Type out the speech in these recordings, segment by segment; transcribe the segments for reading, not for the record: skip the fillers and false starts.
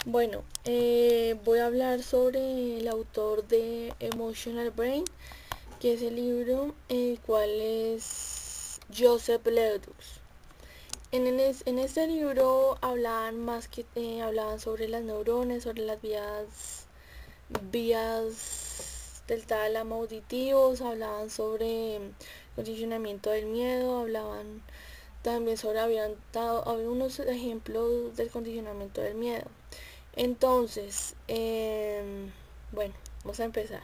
Bueno, voy a hablar sobre el autor de Emotional Brain, que es el libro, el cual es Joseph Ledus. En este libro hablaban sobre las neuronas, sobre las vías del tálamo auditivos, hablaban sobre condicionamiento del miedo, hablaban también sobre, habían dado algunos ejemplos del condicionamiento del miedo. Entonces, bueno, vamos a empezar.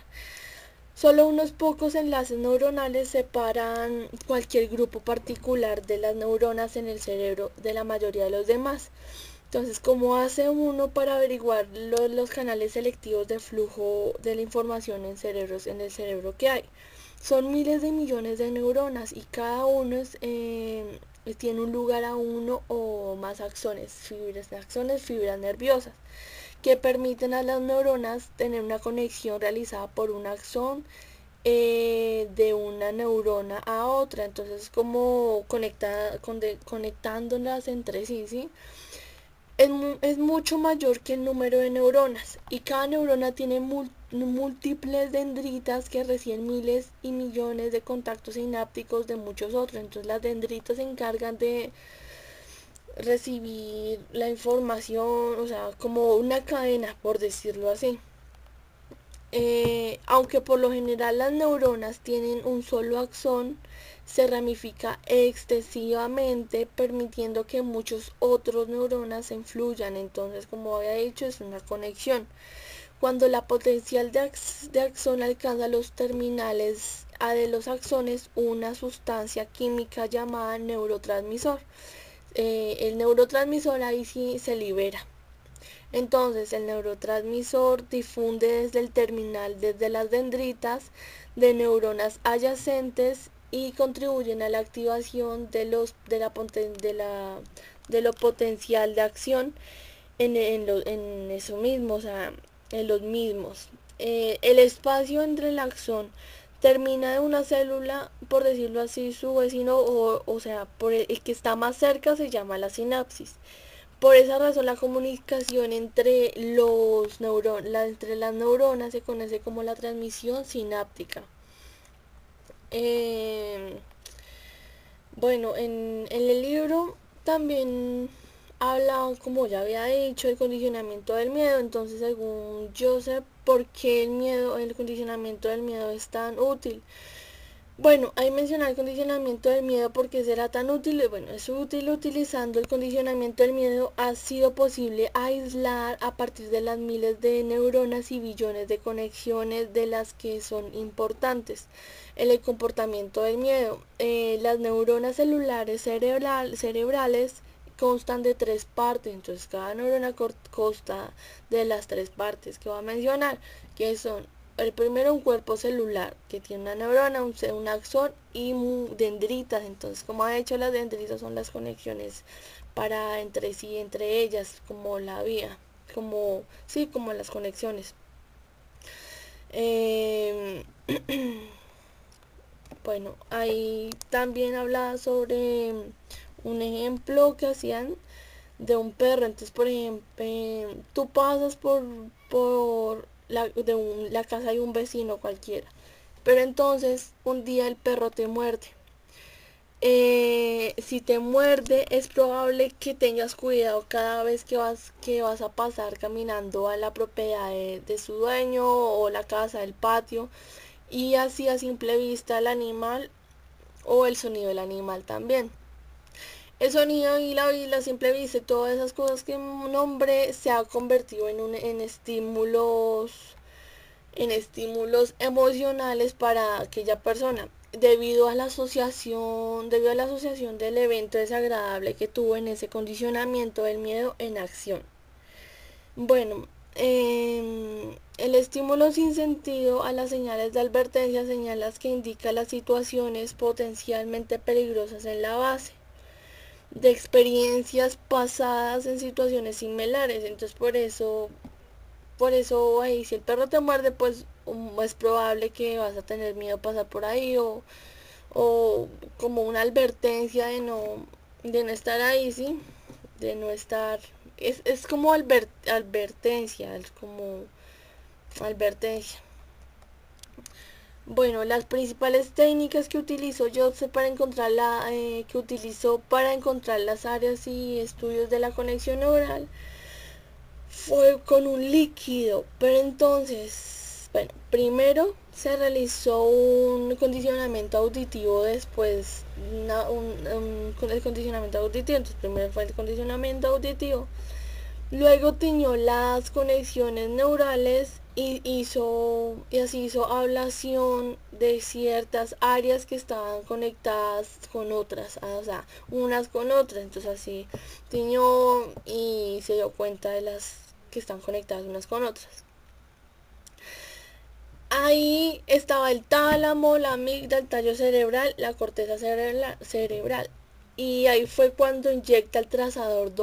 Solo unos pocos enlaces neuronales separan cualquier grupo particular de las neuronas en el cerebro de la mayoría de los demás. Entonces, ¿cómo hace uno para averiguar los canales selectivos de flujo de la información en el cerebro que hay? Son miles de millones de neuronas y cada uno tiene un lugar a uno o más axones, fibras nerviosas que permiten a las neuronas tener una conexión realizada por un axón de una neurona a otra. Entonces, como conectándolas entre sí, ¿sí? Es mucho mayor que el número de neuronas y cada neurona tiene múltiples dendritas que reciben miles y millones de contactos sinápticos de muchos otros. Entonces las dendritas se encargan de recibir la información, o sea, como una cadena, por decirlo así. Aunque por lo general las neuronas tienen un solo axón, se ramifica extensivamente, permitiendo que muchos otros neuronas se influyan. Entonces, como había dicho, es una conexión. Cuando la potencial de axón alcanza los terminales A de los axones, una sustancia química llamada neurotransmisor. El neurotransmisor ahí sí se libera. Entonces el neurotransmisor difunde desde el terminal, desde las dendritas de neuronas adyacentes y contribuyen a la activación de lo potencial de acción en eso mismo, o sea, en los mismos. El espacio entre el axón termina de una célula, por decirlo así, su vecino, o sea, por el que está más cerca se llama la sinapsis. Por esa razón la comunicación entre las neuronas se conoce como la transmisión sináptica. Eh, bueno, en el libro también habla, como ya había dicho, del condicionamiento del miedo. Entonces, según Joseph, ¿por qué el condicionamiento del miedo es tan útil? Bueno, ahí menciona el condicionamiento del miedo. ¿Por qué será tan útil? Bueno, es útil utilizando el condicionamiento del miedo. Ha sido posible aislar a partir de las miles de neuronas y billones de conexiones de las que son importantes en el comportamiento del miedo. Las neuronas celulares cerebrales constan de tres partes. Entonces cada neurona consta de las tres partes que voy a mencionar, que son el primero, un cuerpo celular que tiene una neurona, un axón y dendritas. Entonces, como ha hecho, las dendritas son las conexiones para entre sí, entre ellas, como la vía, como, sí, como las conexiones. Eh, bueno, ahí también hablaba sobre un ejemplo que hacían de un perro. Entonces, por ejemplo, tú pasas por la casa de un vecino cualquiera, pero entonces un día el perro te muerde. Si te muerde, es probable que tengas cuidado cada vez que vas a pasar caminando a la propiedad de su dueño o la casa, el patio, y así a simple vista el animal o el sonido del animal también. El sonido y la simple vista y todas esas cosas que un hombre se ha convertido en estímulos emocionales para aquella persona, debido a la asociación del evento desagradable que tuvo en ese condicionamiento del miedo en acción. Bueno, el estímulo sin sentido a las señales de advertencia, señalas que indica las situaciones potencialmente peligrosas en la base de experiencias pasadas en situaciones similares. Entonces, por eso ahí, si el perro te muerde, pues es probable que vas a tener miedo a pasar por ahí, o como una advertencia de no estar ahí, sí, de no estar es como advertencia, es como advertencia. Bueno, las principales técnicas que utilizó Jobs para encontrar que utilizó para encontrar las áreas y estudios de la conexión neural fue con un líquido. Pero entonces, bueno, primero se realizó un condicionamiento auditivo, después el condicionamiento auditivo. Entonces primero fue el condicionamiento auditivo, luego tiñó las conexiones neurales y así hizo ablación de ciertas áreas que estaban conectadas con otras, o sea, unas con otras. Entonces así tiñó y se dio cuenta de las que están conectadas unas con otras. Ahí estaba el tálamo, la amígdala, el tallo cerebral, la corteza cerebral. Y ahí fue cuando inyecta el trazador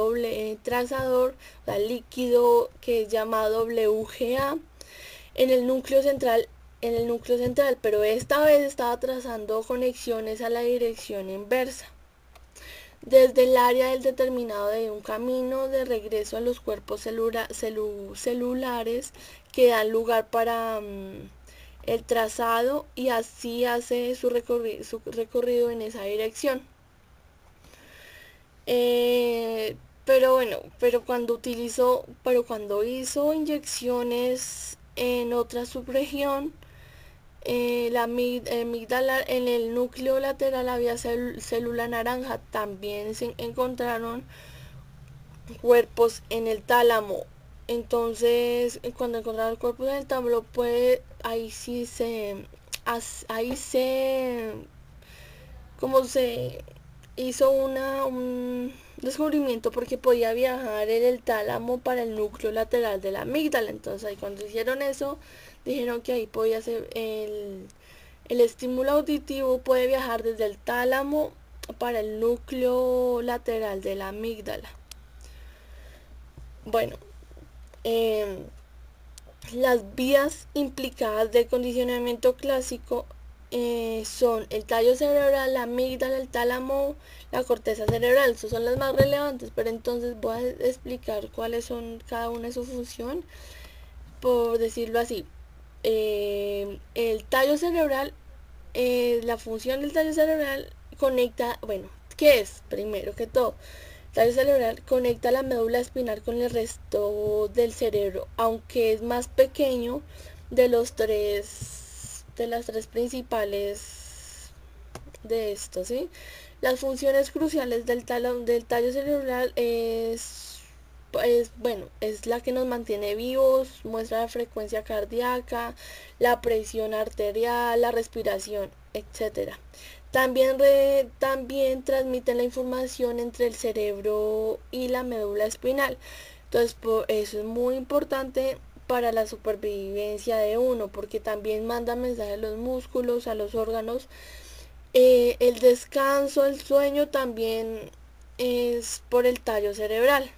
trazador, o sea, líquido que es llamado WGA en el núcleo central, pero esta vez estaba trazando conexiones a la dirección inversa, desde el área del determinado de un camino de regreso a los cuerpos celulares que dan lugar para el trazado, y así hace su recorrido en esa dirección. Pero bueno, pero cuando hizo inyecciones en otra subregión, la amígdala, en el núcleo lateral había célula naranja. También se encontraron cuerpos en el tálamo. Entonces, cuando encontraron cuerpos en el tálamo, pues ahí se, como se hizo un descubrimiento, porque podía viajar en el tálamo para el núcleo lateral de la amígdala. Entonces ahí cuando hicieron eso, dijeron que ahí podía ser el estímulo auditivo, puede viajar desde el tálamo para el núcleo lateral de la amígdala. Bueno, eh, las vías implicadas del condicionamiento clásico son el tallo cerebral, la amígdala, el tálamo, la corteza cerebral. Estas son las más relevantes, pero entonces voy a explicar cuáles son cada una de su función, por decirlo así. El tallo cerebral, la función del tallo cerebral conecta, bueno, ¿qué es? Primero que todo, el tallo cerebral conecta la médula espinal con el resto del cerebro, aunque es más pequeño de las tres principales de esto, ¿sí? Las funciones cruciales del tallo cerebral bueno, es la que nos mantiene vivos, muestra la frecuencia cardíaca, la presión arterial, la respiración, etc. También transmiten la información entre el cerebro y la médula espinal. Entonces, por eso es muy importante para la supervivencia de uno, porque también manda mensajes a los músculos, a los órganos. El descanso, el sueño también es por el tallo cerebral.